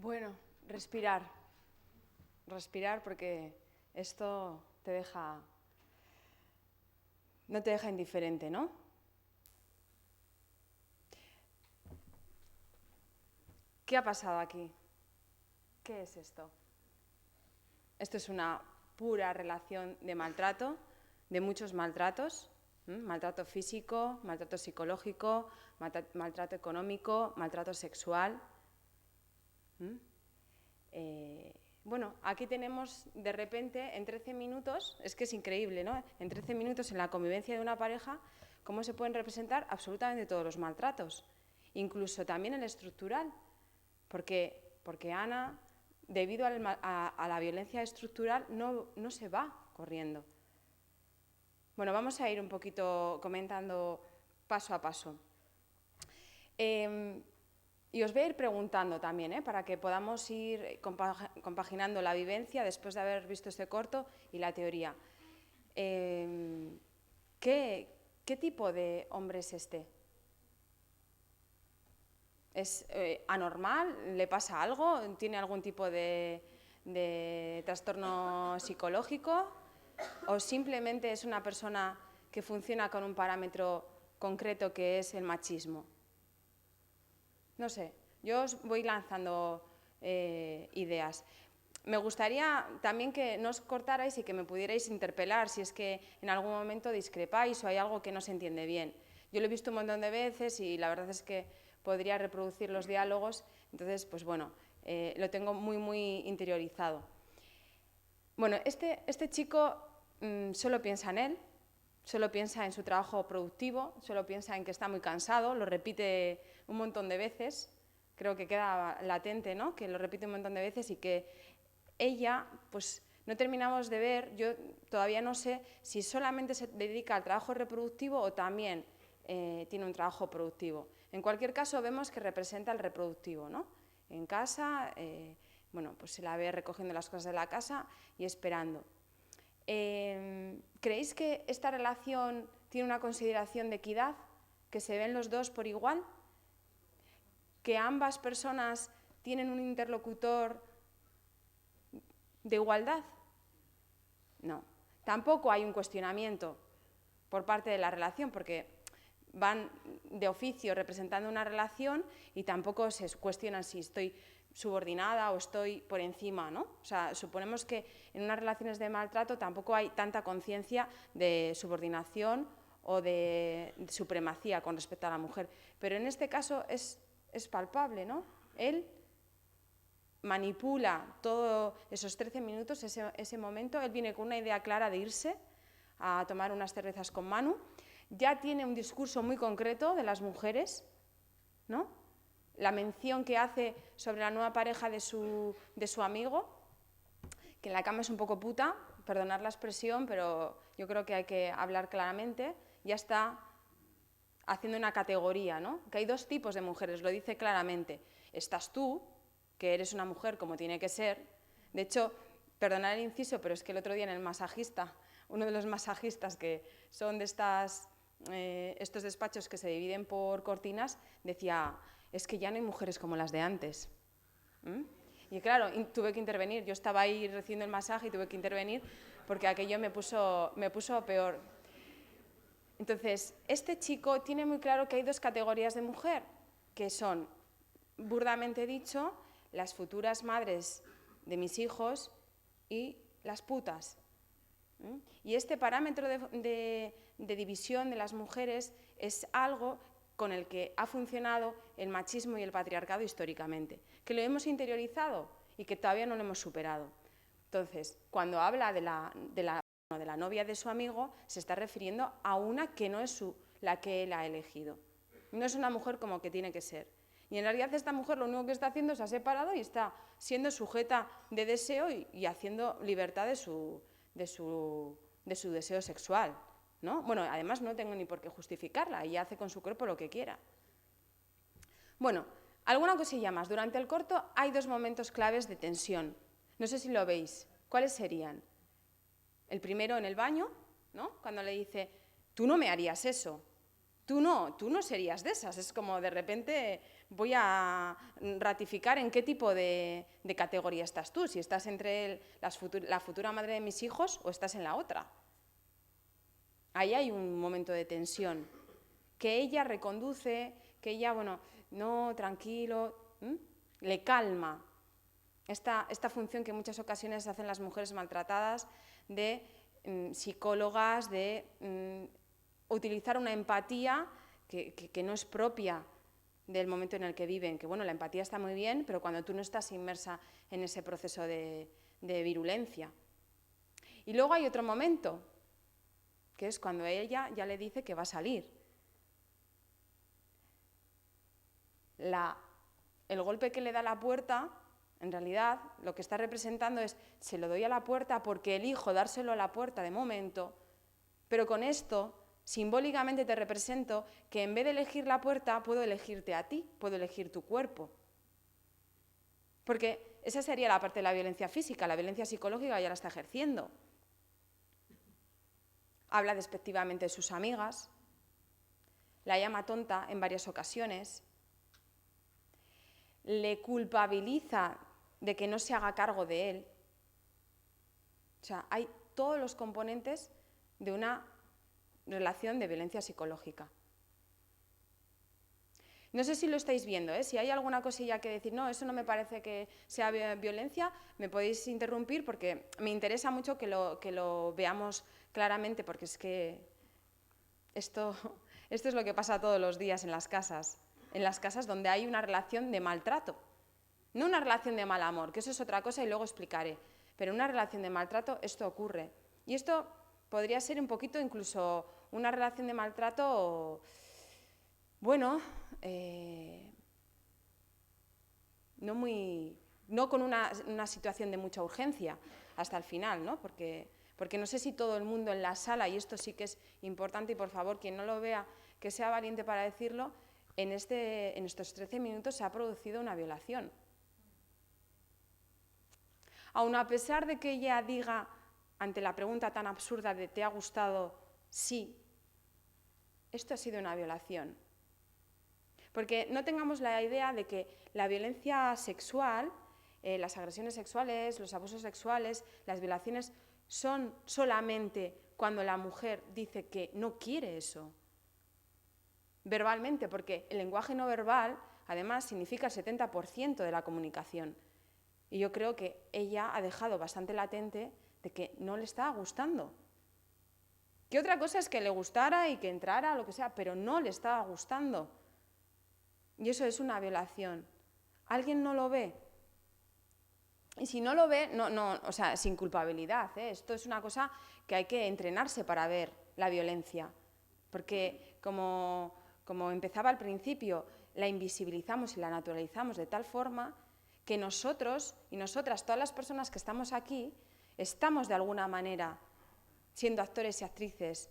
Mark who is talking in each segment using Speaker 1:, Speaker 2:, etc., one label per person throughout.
Speaker 1: Bueno, respirar. Respirar porque esto no te deja indiferente, ¿no? ¿Qué ha pasado aquí? ¿Qué es esto? Esto es una pura relación de maltrato, de muchos maltratos, maltrato físico, maltrato psicológico, maltrato económico, maltrato sexual. Bueno, aquí tenemos de repente en 13 minutos, es que es increíble, ¿no? En 13 minutos en la convivencia de una pareja, cómo se pueden representar absolutamente todos los maltratos, incluso también el estructural, porque Ana, debido a la violencia estructural, no se va corriendo. Bueno, vamos a ir un poquito comentando paso a paso. Y os voy a ir preguntando también, para que podamos ir compaginando la vivencia después de haber visto este corto y la teoría. ¿Qué tipo de hombre es este? ¿Es anormal? ¿Le pasa algo? ¿Tiene algún tipo de trastorno psicológico? ¿O simplemente es una persona que funciona con un parámetro concreto que es el machismo? No sé, yo os voy lanzando ideas. Me gustaría también que no os cortarais y que me pudierais interpelar si es que en algún momento discrepáis o hay algo que no se entiende bien. Yo lo he visto un montón de veces y la verdad es que podría reproducir los diálogos, entonces, pues bueno, lo tengo muy interiorizado. Bueno, este chico solo piensa en él, solo piensa en su trabajo productivo, solo piensa en que está muy cansado, lo repite un montón de veces, creo que queda latente, ¿no? Que lo repite un montón de veces y que ella, pues no terminamos de ver, yo todavía no sé si solamente se dedica al trabajo reproductivo o también tiene un trabajo productivo. En cualquier caso vemos que representa el reproductivo, ¿no? En casa, bueno, pues se la ve recogiendo las cosas de la casa y esperando. ¿Creéis que esta relación tiene una consideración de equidad? ¿Que se ven los dos por igual? ¿Que ambas personas tienen un interlocutor de igualdad? No. Tampoco hay un cuestionamiento por parte de la relación, porque van de oficio representando una relación y tampoco se cuestionan si estoy subordinada o estoy por encima, ¿no? O sea, suponemos que en unas relaciones de maltrato tampoco hay tanta conciencia de subordinación o de supremacía con respecto a la mujer. Pero en este caso es palpable, ¿no? Él manipula todos esos 13 minutos, ese momento. Él viene con una idea clara de irse a tomar unas cervezas con Manu. Ya tiene un discurso muy concreto de las mujeres, ¿no? La mención que hace sobre la nueva pareja de su amigo, que en la cama es un poco puta, perdonad la expresión, pero yo creo que hay que hablar claramente. Ya está haciendo una categoría, ¿no? Que hay dos tipos de mujeres, lo dice claramente. Estás tú, que eres una mujer como tiene que ser. De hecho, perdonad el inciso, pero es que el otro día en el masajista, uno de los masajistas que son de estos despachos que se dividen por cortinas, decía, es que ya no hay mujeres como las de antes. Y claro, tuve que intervenir. Yo estaba ahí recibiendo el masaje y tuve que intervenir porque aquello me puso peor. Entonces, este chico tiene muy claro que hay dos categorías de mujer, que son, burdamente dicho, las futuras madres de mis hijos y las putas. Y este parámetro de división de las mujeres es algo con el que ha funcionado el machismo y el patriarcado históricamente, que lo hemos interiorizado y que todavía no lo hemos superado. Entonces, cuando habla de la novia de su amigo, se está refiriendo a una que no es la que él ha elegido. No es una mujer como que tiene que ser. Y en realidad esta mujer lo único que está haciendo es se ha separado y está siendo sujeta de deseo y haciendo libertad de su deseo sexual, ¿no? Bueno, además no tengo ni por qué justificarla, ella hace con su cuerpo lo que quiera. Bueno, alguna cosilla más. Durante el corto hay dos momentos claves de tensión. No sé si lo veis. ¿Cuáles serían? El primero en el baño, ¿no? Cuando le dice, tú no me harías eso. Tú no serías de esas. Es como de repente voy a ratificar en qué tipo de categoría estás tú, si estás entre la futura madre de mis hijos o estás en la otra. Ahí hay un momento de tensión, que ella reconduce, que ella, bueno, no, tranquilo, le calma. Esta función que en muchas ocasiones hacen las mujeres maltratadas de psicólogas, de utilizar una empatía que no es propia del momento en el que viven, que bueno, la empatía está muy bien, pero cuando tú no estás inmersa en ese proceso de virulencia. Y luego hay otro momento, que es cuando ella ya le dice que va a salir. El golpe que le da a la puerta, en realidad, lo que está representando es, se lo doy a la puerta porque elijo dárselo a la puerta de momento, pero con esto, simbólicamente te represento que en vez de elegir la puerta, puedo elegirte a ti, puedo elegir tu cuerpo. Porque esa sería la parte de la violencia física, la violencia psicológica ya la está ejerciendo. Habla despectivamente de sus amigas, la llama tonta en varias ocasiones, le culpabiliza de que no se haga cargo de él. O sea, hay todos los componentes de una relación de violencia psicológica. No sé si lo estáis viendo, ¿eh? Si hay alguna cosilla que decir, no, eso no me parece que sea violencia, me podéis interrumpir porque me interesa mucho que lo veamos claramente, porque es que esto es lo que pasa todos los días en las casas donde hay una relación de maltrato. No una relación de mal amor, que eso es otra cosa y luego explicaré, pero en una relación de maltrato esto ocurre. Y esto podría ser un poquito incluso una relación de maltrato, bueno, no con una situación de mucha urgencia hasta el final, ¿no? Porque no sé si todo el mundo en la sala, y esto sí que es importante, y por favor, quien no lo vea, que sea valiente para decirlo, en estos 13 minutos se ha producido una violación. Aun a pesar de que ella diga, ante la pregunta tan absurda de ¿te ha gustado? Sí, esto ha sido una violación. Porque no tengamos la idea de que la violencia sexual, las agresiones sexuales, los abusos sexuales, las violaciones, son solamente cuando la mujer dice que no quiere eso. Verbalmente, porque el lenguaje no verbal, además, significa el 70% de la comunicación. Y yo creo que ella ha dejado bastante latente de que no le estaba gustando. Que otra cosa es que le gustara y que entrara, lo que sea, pero no le estaba gustando. Y eso es una violación. ¿Alguien no lo ve? Y si no lo ve, o sea, sin culpabilidad, ¿eh? Esto es una cosa que hay que entrenarse para ver la violencia. Porque como empezaba al principio, la invisibilizamos y la naturalizamos de tal forma que nosotros y nosotras, todas las personas que estamos aquí, estamos de alguna manera siendo actores y actrices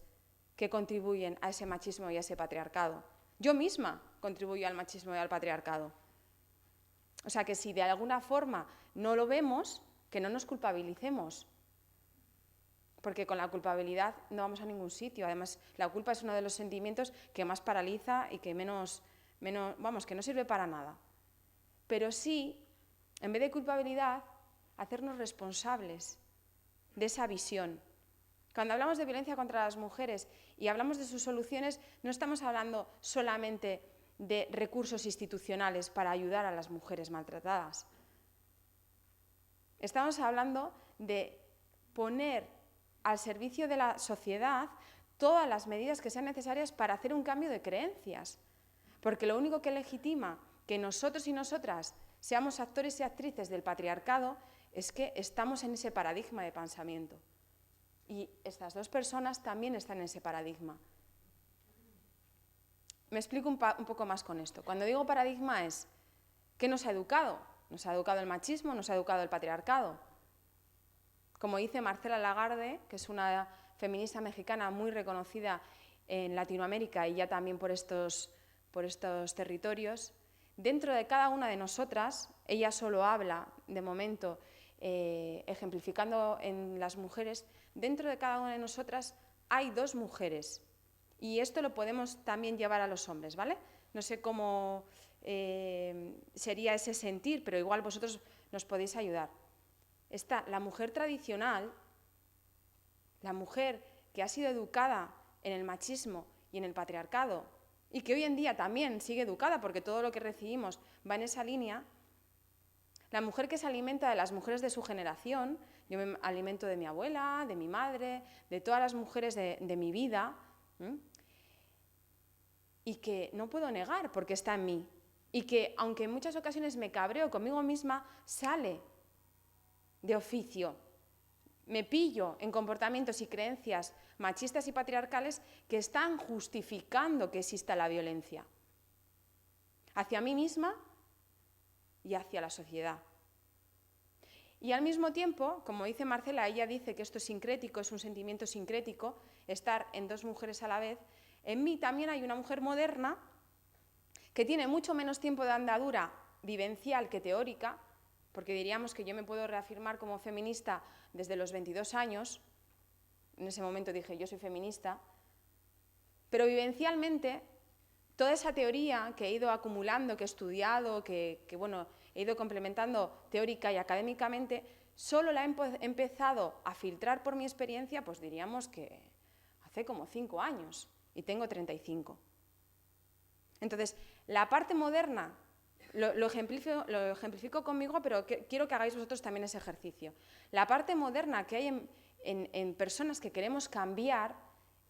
Speaker 1: que contribuyen a ese machismo y a ese patriarcado. Yo misma contribuyo al machismo y al patriarcado. O sea que si de alguna forma no lo vemos, que no nos culpabilicemos. Porque con la culpabilidad no vamos a ningún sitio. Además, la culpa es uno de los sentimientos que más paraliza y que que no sirve para nada. Pero sí, en vez de culpabilidad, hacernos responsables de esa visión. Cuando hablamos de violencia contra las mujeres y hablamos de sus soluciones, no estamos hablando solamente de recursos institucionales para ayudar a las mujeres maltratadas. Estamos hablando de poner al servicio de la sociedad todas las medidas que sean necesarias para hacer un cambio de creencias. Porque lo único que legitima que nosotros y nosotras seamos actores y actrices del patriarcado es que estamos en ese paradigma de pensamiento. Y estas dos personas también están en ese paradigma. Me explico un poco más con esto. Cuando digo paradigma es, ¿qué nos ha educado? Nos ha educado el machismo, nos ha educado el patriarcado. Como dice Marcela Lagarde, que es una feminista mexicana muy reconocida en Latinoamérica y ya también por estos territorios, dentro de cada una de nosotras, ella solo habla, de momento, ejemplificando en las mujeres, dentro de cada una de nosotras hay dos mujeres Y esto lo podemos también llevar a los hombres, ¿vale? No sé cómo sería ese sentir, pero igual vosotros nos podéis ayudar. Está la mujer tradicional, la mujer que ha sido educada en el machismo y en el patriarcado, y que hoy en día también sigue educada porque todo lo que recibimos va en esa línea. La mujer que se alimenta de las mujeres de su generación, yo me alimento de mi abuela, de mi madre, de todas las mujeres de mi vida, y que no puedo negar porque está en mí, y que aunque en muchas ocasiones me cabreo conmigo misma, sale de oficio. Me pillo en comportamientos y creencias machistas y patriarcales que están justificando que exista la violencia hacia mí misma y hacia la sociedad. Y al mismo tiempo, como dice Marcela, ella dice que esto es sincrético, es un sentimiento sincrético, estar en dos mujeres a la vez. En mí también hay una mujer moderna que tiene mucho menos tiempo de andadura vivencial que teórica, porque diríamos que yo me puedo reafirmar como feminista desde los 22 años, en ese momento dije yo soy feminista, pero vivencialmente toda esa teoría que he ido acumulando, que he estudiado, que he ido complementando teórica y académicamente, solo la he empezado a filtrar por mi experiencia, pues diríamos que hace como 5 años, y tengo 35. Entonces, la parte moderna, lo ejemplifico conmigo, pero quiero que hagáis vosotros también ese ejercicio. La parte moderna que hay en personas que queremos cambiar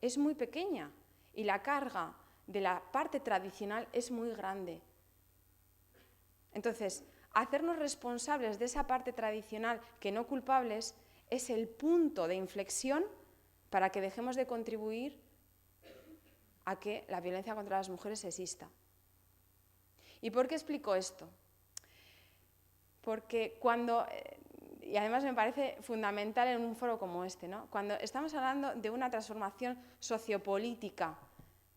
Speaker 1: es muy pequeña, y la carga de la parte tradicional es muy grande. Entonces, hacernos responsables de esa parte tradicional que no culpables es el punto de inflexión para que dejemos de contribuir a que la violencia contra las mujeres exista. ¿Y por qué explico esto? Porque y además me parece fundamental en un foro como este, ¿no? Cuando estamos hablando de una transformación sociopolítica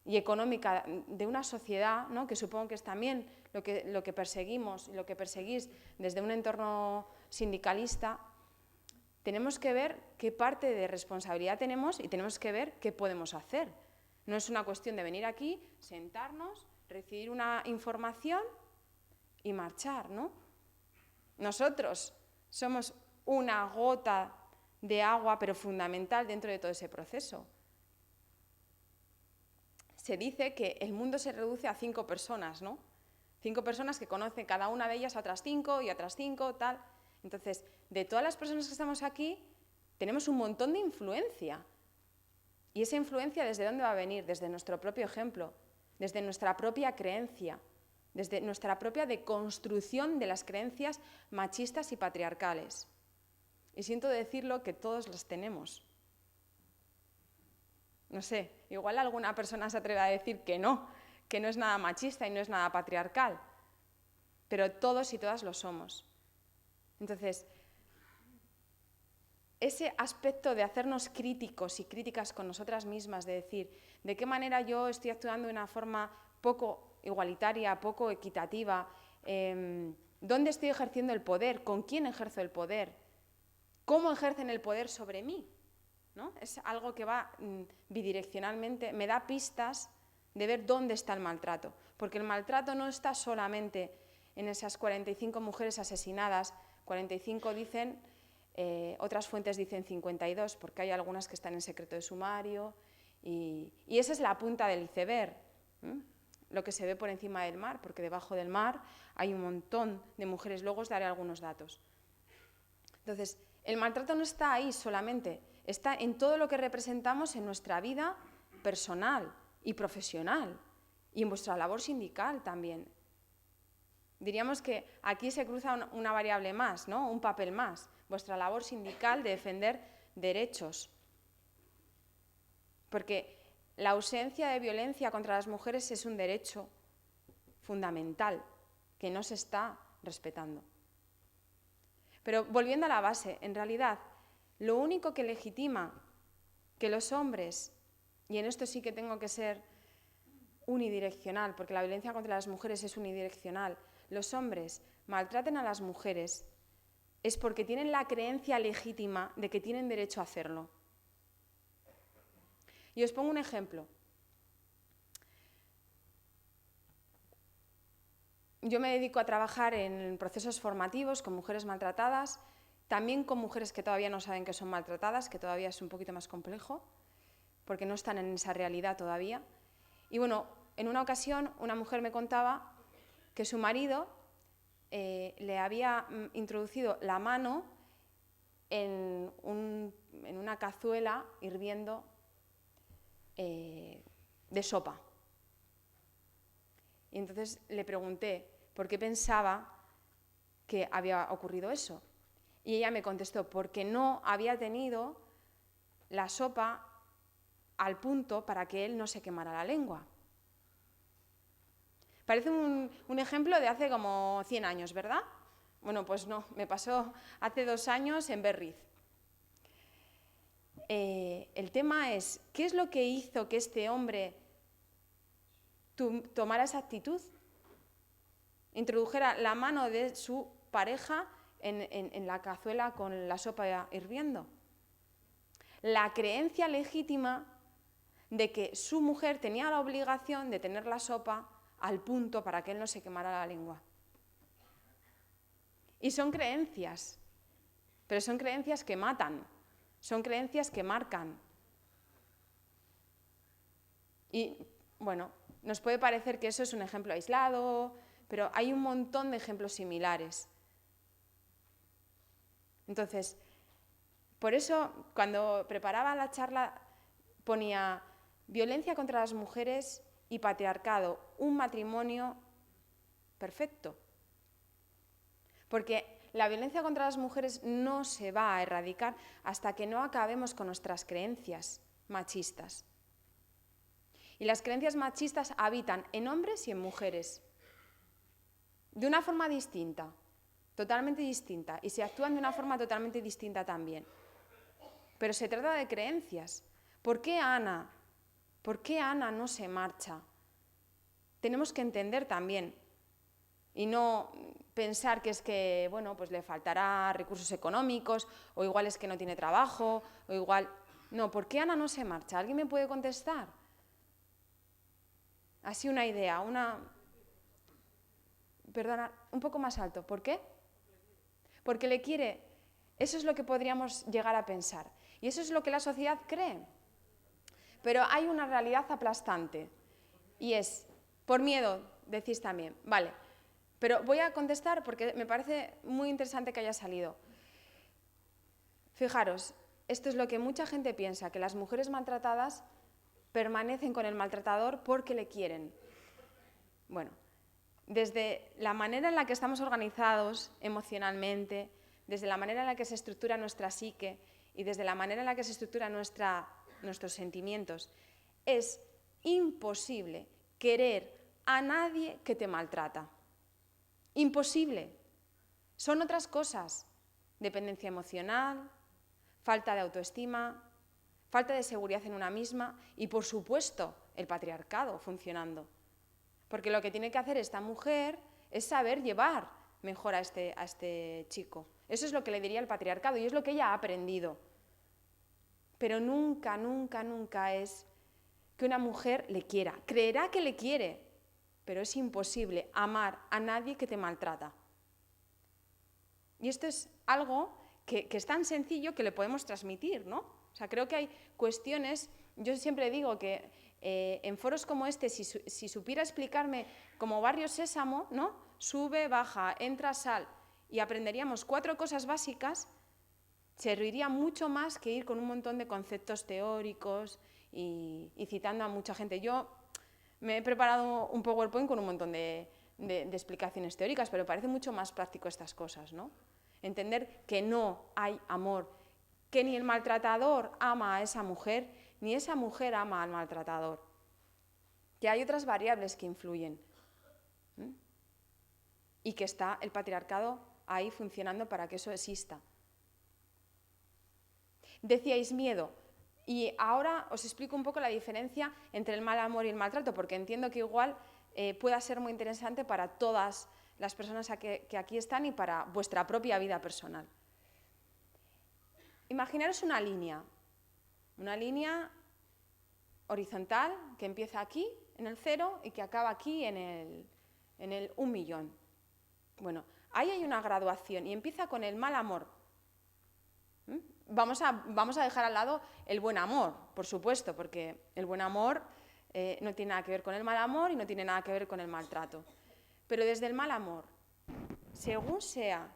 Speaker 1: y económica de una sociedad, ¿no? Que supongo que es también lo que perseguimos y lo que perseguís desde un entorno sindicalista, tenemos que ver qué parte de responsabilidad tenemos y tenemos que ver qué podemos hacer. No es una cuestión de venir aquí, sentarnos, recibir una información y marchar, ¿no? Nosotros somos una gota de agua, pero fundamental dentro de todo ese proceso. Se dice que el mundo se reduce a 5 personas, ¿no? 5 personas que conocen cada una de ellas a otras 5 y a otras 5, tal. Entonces, de todas las personas que estamos aquí, tenemos un montón de influencia. ¿Y esa influencia desde dónde va a venir? Desde nuestro propio ejemplo, desde nuestra propia creencia, desde nuestra propia deconstrucción de las creencias machistas y patriarcales. Y siento decirlo que todos las tenemos. No sé, igual alguna persona se atreve a decir que no es nada machista y no es nada patriarcal, pero todos y todas lo somos. Entonces, ese aspecto de hacernos críticos y críticas con nosotras mismas, de decir de qué manera yo estoy actuando de una forma poco igualitaria, poco equitativa, dónde estoy ejerciendo el poder, con quién ejerzo el poder, cómo ejercen el poder sobre mí, ¿no? Es algo que va bidireccionalmente, me da pistas de ver dónde está el maltrato, porque el maltrato no está solamente en esas 45 mujeres asesinadas, 45 dicen, otras fuentes dicen 52, porque hay algunas que están en secreto de sumario, y esa es la punta del iceberg, lo que se ve por encima del mar, porque debajo del mar hay un montón de mujeres, luego os daré algunos datos. Entonces, el maltrato no está ahí solamente, está en todo lo que representamos en nuestra vida personal y profesional, y en vuestra labor sindical también. Diríamos que aquí se cruza una variable más, ¿no? Un papel más, vuestra labor sindical de defender derechos. Porque la ausencia de violencia contra las mujeres es un derecho fundamental que no se está respetando. Pero volviendo a la base, en realidad, lo único que legitima que los hombres, y en esto sí que tengo que ser unidireccional, porque la violencia contra las mujeres es unidireccional, los hombres maltraten a las mujeres es porque tienen la creencia legítima de que tienen derecho a hacerlo. Y os pongo un ejemplo. yo me dedico a trabajar en procesos formativos con mujeres maltratadas, también con mujeres que todavía no saben que son maltratadas, que todavía es un poquito más complejo, porque no están en esa realidad todavía. Y bueno, en una ocasión una mujer me contaba que su marido le había introducido la mano en una cazuela hirviendo de sopa. Y entonces le pregunté por qué pensaba que había ocurrido eso. Y ella me contestó, porque no había tenido la sopa al punto para que él no se quemara la lengua. Parece un ejemplo de hace como 100 años, ¿verdad? Bueno, pues no, me pasó hace 2 años en Berriz. El tema es, ¿qué es lo que hizo que este hombre tomara esa actitud? Introdujera la mano de su pareja en la cazuela con la sopa hirviendo. La creencia legítima de que su mujer tenía la obligación de tener la sopa al punto para que él no se quemara la lengua. Y son creencias, pero son creencias que matan, son creencias que marcan. Y bueno, nos puede parecer que eso es un ejemplo aislado, pero hay un montón de ejemplos similares. Entonces, por eso cuando preparaba la charla ponía violencia contra las mujeres y patriarcado, un matrimonio perfecto. Porque la violencia contra las mujeres no se va a erradicar hasta que no acabemos con nuestras creencias machistas. Y las creencias machistas habitan en hombres y en mujeres, de una forma distinta, totalmente distinta, y se actúan de una forma totalmente distinta también. Pero se trata de creencias. ¿Por qué Ana no se marcha? Tenemos que entender también y no pensar que es que, bueno, pues le faltará recursos económicos, o igual es que no tiene trabajo, o igual... No, ¿por qué Ana no se marcha? ¿Alguien me puede contestar? Así una idea, Perdona, un poco más alto. ¿Por qué? Porque le quiere. Eso es lo que podríamos llegar a pensar. Y eso es lo que la sociedad cree. Pero hay una realidad aplastante. Y es, por miedo, decís también. Vale, pero voy a contestar porque me parece muy interesante que haya salido. Fijaros, esto es lo que mucha gente piensa, que las mujeres maltratadas permanecen con el maltratador porque le quieren. Bueno, desde la manera en la que estamos organizados emocionalmente, desde la manera en la que se estructura nuestra psique y desde la manera en la que se estructuran nuestros sentimientos, es imposible querer a nadie que te maltrata. Imposible. Son otras cosas. Dependencia emocional, falta de autoestima, falta de seguridad en una misma y, por supuesto, el patriarcado funcionando. Porque lo que tiene que hacer esta mujer es saber llevar mejor a este chico. Eso es lo que le diría el patriarcado y es lo que ella ha aprendido. Pero nunca, nunca, nunca es que una mujer le quiera. Creerá que le quiere, pero es imposible amar a nadie que te maltrata. Y esto es algo que es tan sencillo que le podemos transmitir, ¿no? O sea, creo que hay cuestiones, yo siempre digo que en foros como este, si supiera explicarme como Barrio Sésamo, ¿no? Sube, baja, entra, sal, y aprenderíamos 4 cosas básicas, serviría mucho más que ir con un montón de conceptos teóricos y citando a mucha gente. Yo me he preparado un PowerPoint con un montón de explicaciones teóricas, pero parece mucho más práctico estas cosas, ¿no? Entender que no hay amor, que ni el maltratador ama a esa mujer, ni esa mujer ama al maltratador, que hay otras variables que influyen, y que está el patriarcado ahí funcionando para que eso exista. Decíais miedo, y ahora os explico un poco la diferencia entre el mal amor y el maltrato, porque entiendo que igual pueda ser muy interesante para todas las personas que aquí están y para vuestra propia vida personal. Imaginaros una línea horizontal que empieza aquí, en el 0, y que acaba aquí en en el 1.000.000. Bueno, ahí hay una graduación y empieza con el mal amor. Vamos a dejar al lado el buen amor, por supuesto, porque el buen amor no tiene nada que ver con el mal amor y no tiene nada que ver con el maltrato. Pero desde el mal amor, según sea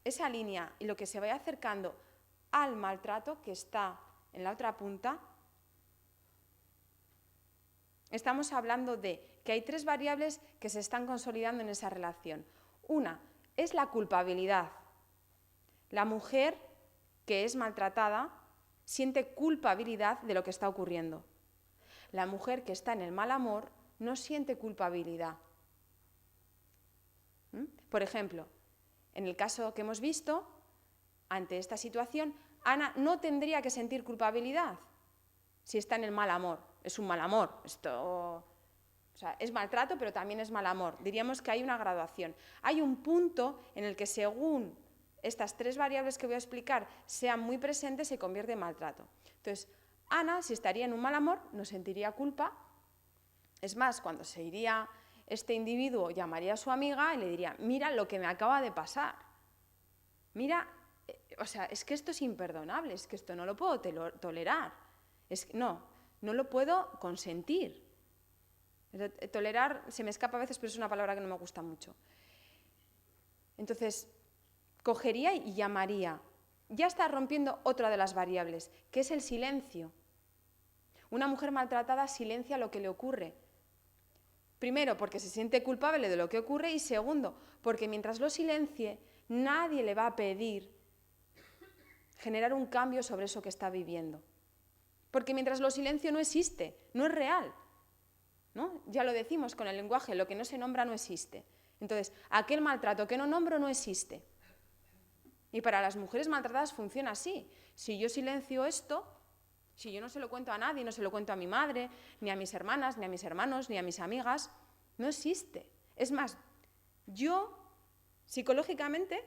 Speaker 1: esa línea y lo que se vaya acercando al maltrato que está en la otra punta, estamos hablando de que hay 3 variables que se están consolidando en esa relación. Una es la culpabilidad. La mujer que es maltratada siente culpabilidad de lo que está ocurriendo. La mujer que está en el mal amor no siente culpabilidad. Por ejemplo, en el caso que hemos visto, ante esta situación, Ana no tendría que sentir culpabilidad si está en el mal amor. Es un mal amor. O sea, es maltrato, pero también es mal amor. Diríamos que hay una graduación. Hay un punto en el que, según estas 3 variables que voy a explicar sean muy presentes, se convierte en maltrato. Entonces, Ana, si estaría en un mal amor, no sentiría culpa. Es más, cuando se iría este individuo, llamaría a su amiga y le diría: mira lo que me acaba de pasar. Mira, o sea, es que esto es imperdonable, es que esto no lo puedo tolerar. No lo puedo consentir. Tolerar se me escapa a veces, pero es una palabra que no me gusta mucho. Entonces, cogería y llamaría. Ya está rompiendo otra de las variables, que es el silencio. Una mujer maltratada silencia lo que le ocurre. Primero, porque se siente culpable de lo que ocurre, y segundo, porque mientras lo silencie, nadie le va a pedir generar un cambio sobre eso que está viviendo. Porque mientras lo silencio no existe, no es real, ¿no? Ya lo decimos con el lenguaje, lo que no se nombra no existe. Entonces, aquel maltrato que no nombro no existe. Y para las mujeres maltratadas funciona así. Si yo silencio esto, si yo no se lo cuento a nadie, no se lo cuento a mi madre, ni a mis hermanas, ni a mis hermanos, ni a mis amigas, no existe. Es más, yo psicológicamente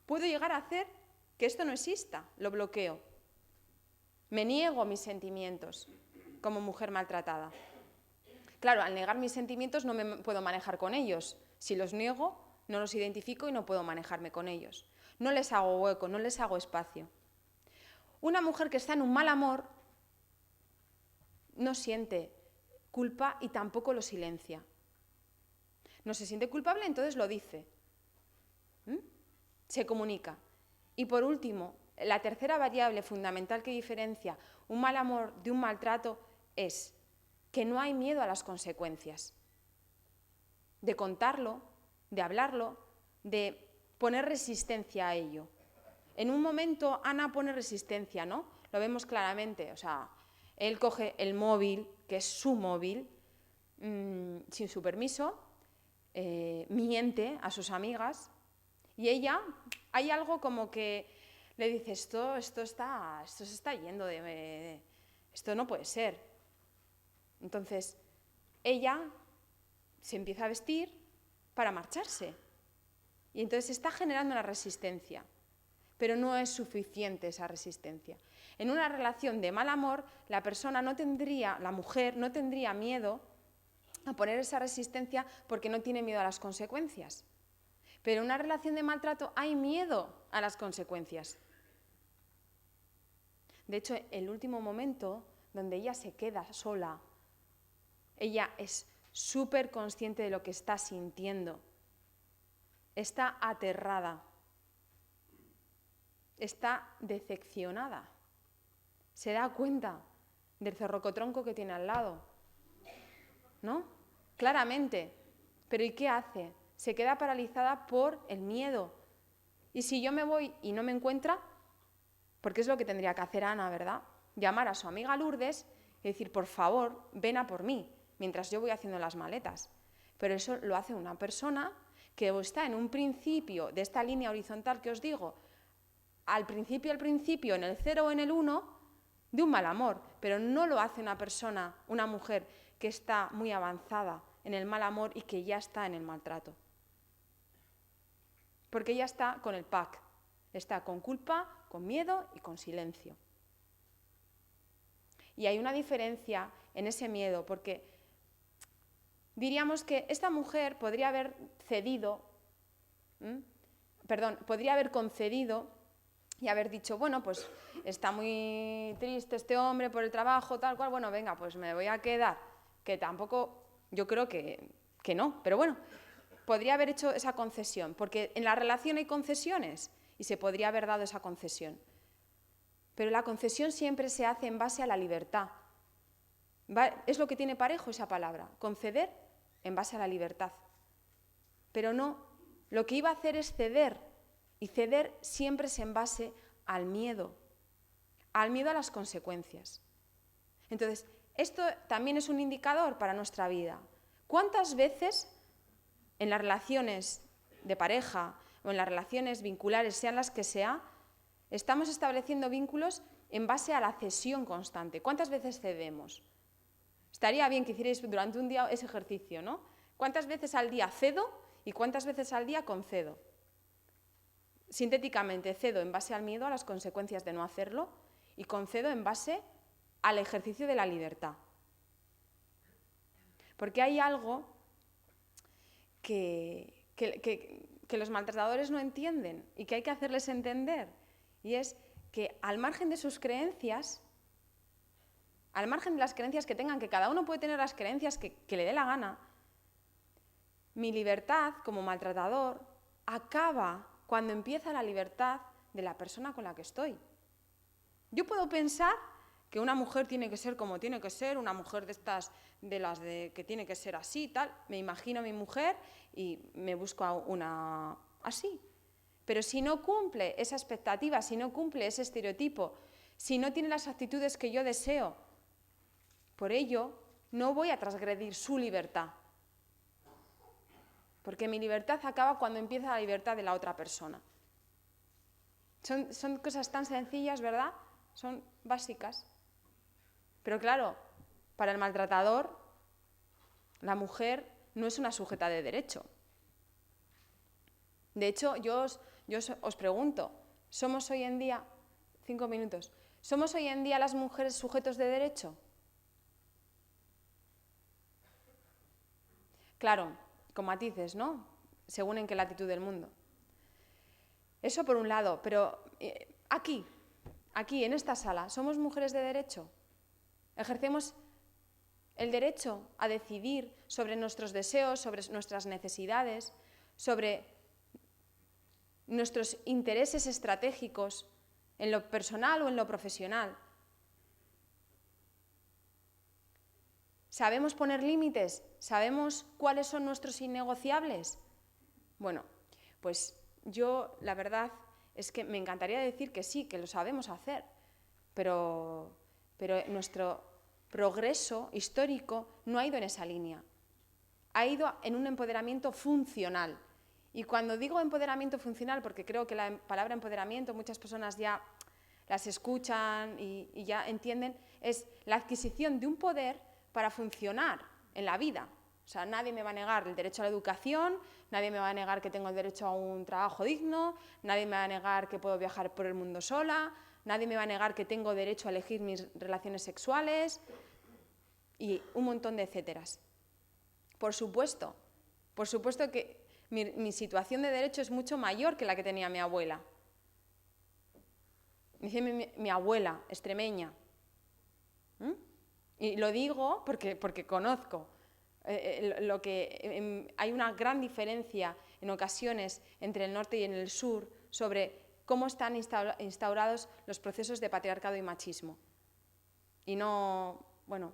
Speaker 1: puedo llegar a hacer que esto no exista, lo bloqueo. Me niego mis sentimientos como mujer maltratada. Claro, al negar mis sentimientos no me puedo manejar con ellos. Si los niego, no los identifico y no puedo manejarme con ellos. No les hago hueco, no les hago espacio. Una mujer que está en un mal amor no siente culpa y tampoco lo silencia. No se siente culpable, entonces lo dice. Se comunica. Y por último, la tercera variable fundamental que diferencia un mal amor de un maltrato es que no hay miedo a las consecuencias. De contarlo, de hablarlo, de poner resistencia a ello. En un momento Ana pone resistencia, ¿no? Lo vemos claramente, o sea, él coge el móvil, que es su móvil, sin su permiso, miente a sus amigas, y ella, hay algo como que le dice: esto se está yendo esto no puede ser. Entonces, ella se empieza a vestir para marcharse. Y entonces está generando una resistencia. Pero no es suficiente esa resistencia. En una relación de mal amor, la mujer no tendría miedo a poner esa resistencia porque no tiene miedo a las consecuencias. Pero en una relación de maltrato hay miedo a las consecuencias. De hecho, el último momento donde ella se queda sola, ella es súper consciente de lo que está sintiendo. Está aterrada. Está decepcionada. Se da cuenta del cerrocotronco que tiene al lado, ¿no? Claramente. Pero ¿y qué hace? Se queda paralizada por el miedo. Y si yo me voy y no me encuentra, porque es lo que tendría que hacer Ana, ¿verdad? Llamar a su amiga Lourdes y decir: por favor, ven a por mí, mientras yo voy haciendo las maletas. Pero eso lo hace una persona que está en un principio de esta línea horizontal que os digo, al principio, en el 0 o en el 1, de un mal amor, pero no lo hace una persona, una mujer que está muy avanzada en el mal amor y que ya está en el maltrato. Porque ella está con el pack, está con culpa, con miedo y con silencio. Y hay una diferencia en ese miedo, porque diríamos que esta mujer podría haber cedido, podría haber concedido y haber dicho, bueno, pues está muy triste este hombre por el trabajo, tal cual, bueno, venga, pues me voy a quedar, que tampoco, yo creo que no, pero bueno, podría haber hecho esa concesión, porque en la relación hay concesiones y se podría haber dado esa concesión. Pero la concesión siempre se hace en base a la libertad. Es lo que tiene parejo esa palabra, conceder en base a la libertad. Pero no, lo que iba a hacer es ceder, y ceder siempre es en base al miedo a las consecuencias. Entonces, esto también es un indicador para nuestra vida. ¿Cuántas veces en las relaciones de pareja o en las relaciones vinculares, sean las que sea, estamos estableciendo vínculos en base a la cesión constante? ¿Cuántas veces cedemos? Estaría bien que hicierais durante un día ese ejercicio, ¿no? ¿Cuántas veces al día cedo y cuántas veces al día concedo? Sintéticamente, cedo en base al miedo a las consecuencias de no hacerlo y concedo en base al ejercicio de la libertad. Porque hay algo que los maltratadores no entienden y que hay que hacerles entender, y es que al margen de sus creencias, al margen de las creencias que tengan, que cada uno puede tener las creencias que le dé la gana, mi libertad como maltratador acaba cuando empieza la libertad de la persona con la que estoy. Yo puedo pensar que una mujer tiene que ser como tiene que ser, una mujer de estas, de las de que tiene que ser así, tal. Me imagino a mi mujer y me busco a una así. Pero si no cumple esa expectativa, si no cumple ese estereotipo, si no tiene las actitudes que yo deseo, por ello no voy a transgredir su libertad. Porque mi libertad acaba cuando empieza la libertad de la otra persona. Son cosas tan sencillas, ¿verdad? Son básicas. Pero claro, para el maltratador, la mujer no es una sujeta de derecho. De hecho, yo os pregunto, ¿somos hoy en día, 5 minutos, ¿somos hoy en día las mujeres sujetos de derecho? Claro, con matices, ¿no? Según en qué latitud del mundo. Eso por un lado, pero aquí, en esta sala, ¿somos mujeres de derecho? ¿Ejercemos el derecho a decidir sobre nuestros deseos, sobre nuestras necesidades, sobre nuestros intereses estratégicos en lo personal o en lo profesional? ¿Sabemos poner límites? ¿Sabemos cuáles son nuestros innegociables? Bueno, pues yo la verdad es que me encantaría decir que sí, que lo sabemos hacer, pero nuestro progreso histórico no ha ido en esa línea. Ha ido en un empoderamiento funcional. Y cuando digo empoderamiento funcional, porque creo que la palabra empoderamiento muchas personas ya las escuchan y ya entienden, es la adquisición de un poder para funcionar en la vida. O sea, nadie me va a negar el derecho a la educación, nadie me va a negar que tengo el derecho a un trabajo digno, nadie me va a negar que puedo viajar por el mundo sola, nadie me va a negar que tengo derecho a elegir mis relaciones sexuales y un montón de etcéteras. Por supuesto que mi situación de derecho es mucho mayor que la que tenía mi abuela. Dice mi abuela, extremeña. Y lo digo porque conozco hay una gran diferencia en ocasiones entre el norte y en el sur sobre cómo están instaurados los procesos de patriarcado y machismo. Y no, bueno,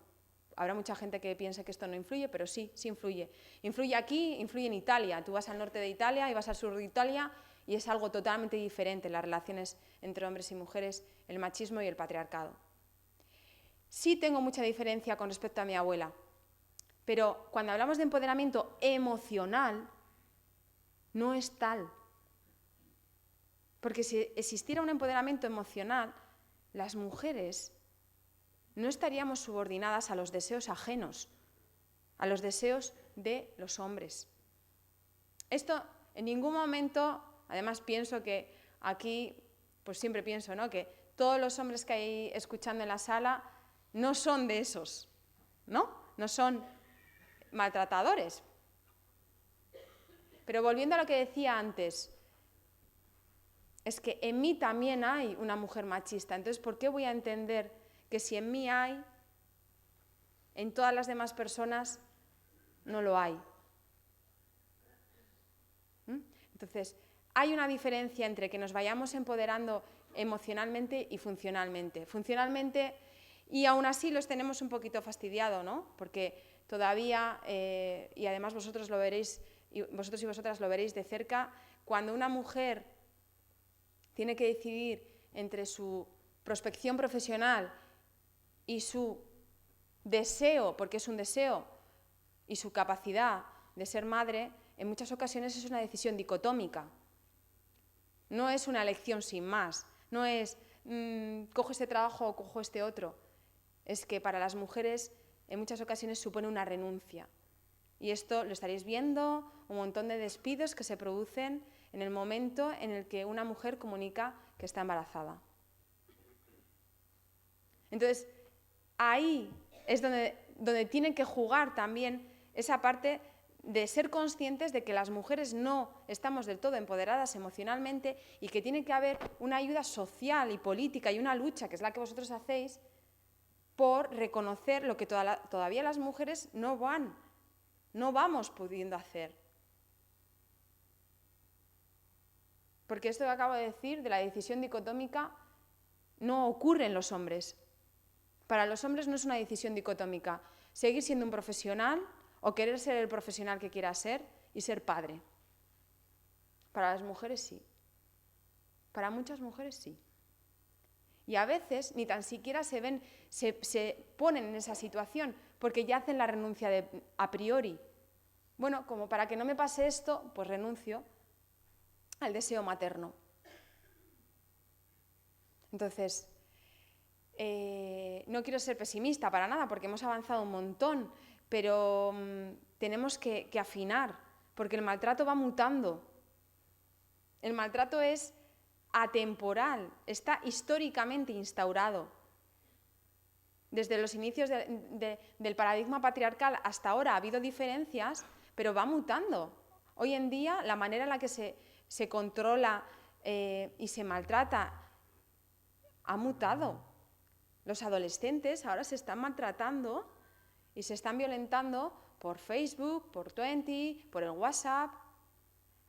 Speaker 1: habrá mucha gente que piense que esto no influye, pero sí influye. Influye aquí, influye en Italia. Tú vas al norte de Italia y vas al sur de Italia y es algo totalmente diferente las relaciones entre hombres y mujeres, el machismo y el patriarcado. Sí tengo mucha diferencia con respecto a mi abuela, pero cuando hablamos de empoderamiento emocional, no es tal. Porque si existiera un empoderamiento emocional, las mujeres no estaríamos subordinadas a los deseos ajenos, a los deseos de los hombres. Esto en ningún momento, además pienso que aquí, pues siempre pienso, ¿no?, que todos los hombres que hay escuchando en la sala no son de esos, ¿no? No son maltratadores. Pero volviendo a lo que decía antes, es que en mí también hay una mujer machista. Entonces, ¿por qué voy a entender que si en mí hay, en todas las demás personas no lo hay? Entonces, hay una diferencia entre que nos vayamos empoderando emocionalmente y funcionalmente. Funcionalmente, y aún así los tenemos un poquito fastidiado, ¿no? Porque todavía, y además vosotros lo veréis, vosotros y vosotras lo veréis de cerca, cuando una mujer tiene que decidir entre su prospección profesional y su deseo, porque es un deseo, y su capacidad de ser madre, en muchas ocasiones es una decisión dicotómica. No es una elección sin más. No es cojo este trabajo o cojo este otro. Es que para las mujeres en muchas ocasiones supone una renuncia. Y esto lo estaréis viendo, un montón de despidos que se producen en el momento en el que una mujer comunica que está embarazada. Entonces, ahí es donde tienen que jugar también esa parte de ser conscientes de que las mujeres no estamos del todo empoderadas emocionalmente y que tiene que haber una ayuda social y política y una lucha, que es la que vosotros hacéis, por reconocer lo que todavía las mujeres no vamos pudiendo hacer. Porque esto que acabo de decir, de la decisión dicotómica, no ocurre en los hombres. Para los hombres no es una decisión dicotómica. Seguir siendo un profesional o querer ser el profesional que quiera ser y ser padre. Para las mujeres sí. Para muchas mujeres sí. Y a veces ni tan siquiera se ponen en esa situación porque ya hacen la renuncia a priori. Bueno, como para que no me pase esto, pues renuncio al deseo materno. Entonces, no quiero ser pesimista para nada porque hemos avanzado un montón, pero tenemos que afinar porque el maltrato va mutando. El maltrato es atemporal, está históricamente instaurado. Desde los inicios del paradigma patriarcal hasta ahora ha habido diferencias, pero va mutando. Hoy en día la manera en la que se controla y se maltrata ha mutado. Los adolescentes ahora se están maltratando y se están violentando por Facebook, por Twenty, por el WhatsApp.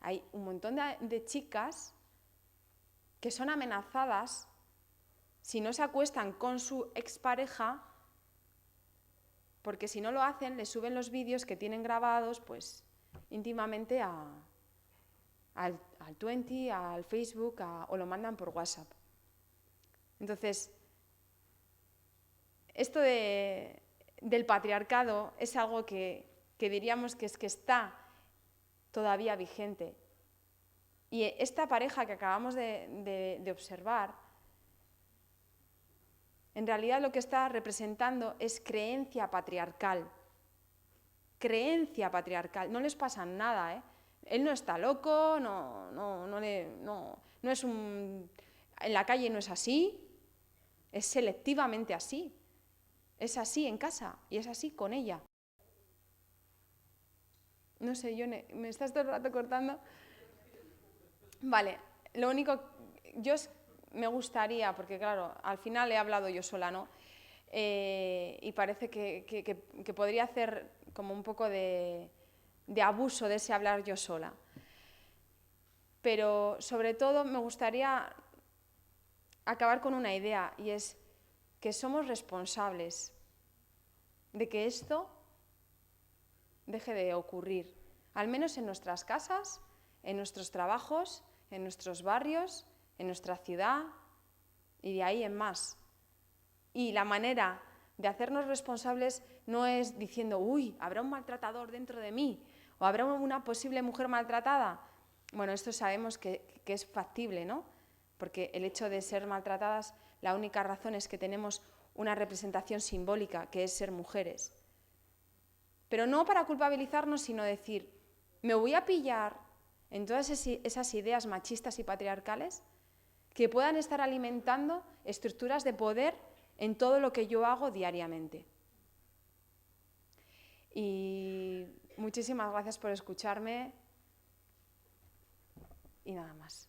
Speaker 1: Hay un montón de chicas que son amenazadas si no se acuestan con su expareja, porque si no lo hacen, les suben los vídeos que tienen grabados pues, íntimamente al Twenty, al Facebook, o lo mandan por WhatsApp. Entonces, esto del patriarcado es algo que diríamos que está todavía vigente. Y esta pareja que acabamos de observar, en realidad lo que está representando es creencia patriarcal. Creencia patriarcal. No les pasa nada, ¿eh? Él no está loco, no es en la calle no es así, es selectivamente así. Es así en casa y es así con ella. No sé, Yone, ¿me estás todo el rato cortando? Vale, lo único, me gustaría, porque claro, al final he hablado yo sola, ¿no? Y parece que podría hacer como un poco de abuso de ese hablar yo sola. Pero sobre todo me gustaría acabar con una idea, y es que somos responsables de que esto deje de ocurrir, al menos en nuestras casas, en nuestros trabajos, en nuestros barrios, en nuestra ciudad y de ahí en más. Y la manera de hacernos responsables no es diciendo, uy, ¿habrá un maltratador dentro de mí? ¿O habrá una posible mujer maltratada? Bueno, esto sabemos que es factible, ¿no? Porque el hecho de ser maltratadas, la única razón es que tenemos una representación simbólica, que es ser mujeres. Pero no para culpabilizarnos, sino decir, me voy a pillar en todas esas ideas machistas y patriarcales que puedan estar alimentando estructuras de poder en todo lo que yo hago diariamente. Y muchísimas gracias por escucharme y nada más.